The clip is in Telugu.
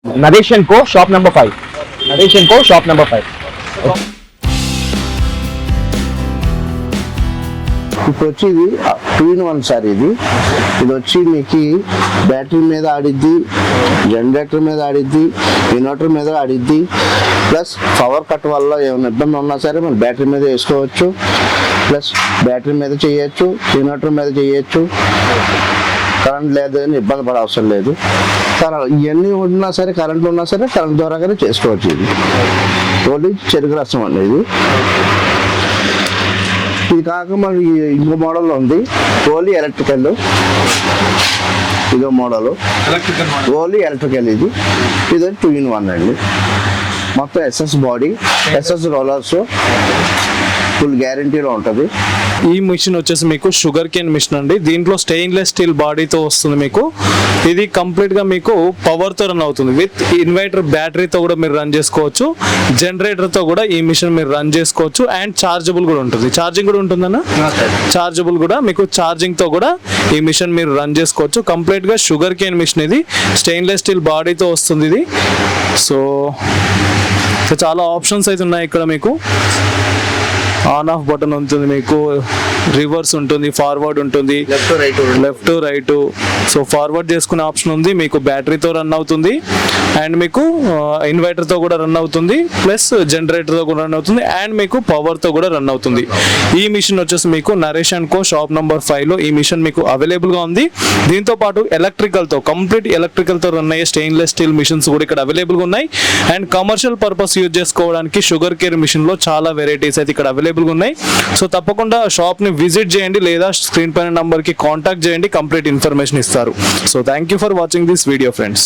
Naresh and co shop number 5. Naresh and co shop number 5. ఇప్పుడు వచ్చి ఇది 2-in-1 సార్. ఇది వచ్చి మీకు బ్యాటరీ మీద ఆడిద్ది, జనరేటర్ మీద ఆడిద్ది, ఇన్వర్టర్ మీద ఆడిద్ది. ప్లస్ పవర్ కట్ వల్ల ఏమైనా ఇబ్బంది ఉన్నా సరే మనం బ్యాటరీ మీద వేసుకోవచ్చు. ప్లస్ బ్యాటరీ మీద చేయొచ్చు, ఇన్వర్టర్ మీద చేయొచ్చు. కరెంట్ లేదు అని ఇబ్బంది పడే అవసరం లేదు. ఇవన్నీ ఉన్నా సరే, కరెంట్ ఉన్నా సరే కరెంట్ ద్వారాగానే చేసుకోవచ్చు. ఇది ఓన్లీ చెరుకు రసం అండి. ఇది కాక మనకి ఇంకో మోడల్ ఉంది, ఓన్లీ ఎలక్ట్రికల్. ఇదో మోడల్ ఓన్లీ ఎలక్ట్రికల్. ఇది 2-in-1 అండి. మొత్తం SS body, SS rollers, full గ్యారంటీలో ఉంటుంది. ఈ మిషన్ వచ్చేసి మీకు షుగర్ కేన్ మిషన్ అండి. దీంట్లో స్టెయిన్లెస్ స్టీల్ బాడీతో వస్తుంది మీకు. ఇది కంప్లీట్ గా మీకు పవర్ తో రన్ అవుతుంది. విత్ ఇన్వర్టర్ బ్యాటరీతో కూడా మీరు రన్ చేసుకోవచ్చు, జనరేటర్ తో కూడా ఈ మిషన్ మీరు రన్ చేసుకోవచ్చు. అండ్ చార్జబుల్ కూడా ఉంటుంది. ఛార్జింగ్ కూడా ఉంటుందన్న, చార్జబుల్ కూడా మీకు ఛార్జింగ్ తో కూడా ఈ మిషన్ మీరు రన్ చేసుకోవచ్చు. కంప్లీట్ గా షుగర్ కేన్ మిషన్. ఇది స్టెయిన్లెస్ స్టీల్ బాడీతో వస్తుంది ఇది. సో చాలా ఆప్షన్స్ అయితే ఉన్నాయి ఇక్కడ. మీకు ఆన్ ఆఫ్ బటన్ ఉంటుంది, మీకు రివర్స్ ఉంటుంది, ఫార్వర్డ్ ఉంటుంది, లెఫ్ట్ రైట్. సో ఫార్వర్డ్ చేసుకునే ఆప్షన్ ఉంది. మీకు బ్యాటరీతో రన్ అవుతుంది అండ్ మీకు ఇన్వర్టర్తో కూడా రన్ అవుతుంది, ప్లస్ జనరేటర్తో కూడా రన్ అవుతుంది, అండ్ మీకు పవర్తో కూడా రన్ అవుతుంది. ఈ మిషన్ వచ్చేసి మీకు Naresh and co shop number 5లో ఈ మిషన్ మీకు అవైలబుల్గా ఉంది. దీంతో పాటు ఎలక్ట్రికల్తో, కంప్లీట్ ఎలక్ట్రికల్తో రన్ అయ్యే స్టెయిన్లెస్ స్టీల్ మిషన్స్ కూడా ఇక్కడ అవైలబుల్గా ఉన్నాయి. అండ్ కమర్షియల్ పర్పస్ యూజ్ చేసుకోవడానికి షుగర్ కేర్ మిషన్లో చాలా వెరైటీస్ అయితే ఇక్కడ అవైలబుల్గా ఉన్నాయి. సో తప్పకుండా షాప్ని విజిట్ చేయండి, లేదా స్క్రీన్ పైన నంబర్కి కాంటాక్ట్ చేయండి, కంప్లీట్ ఇన్ఫర్మేషన్ ఇస్తారు. So thank you for watching this video friends.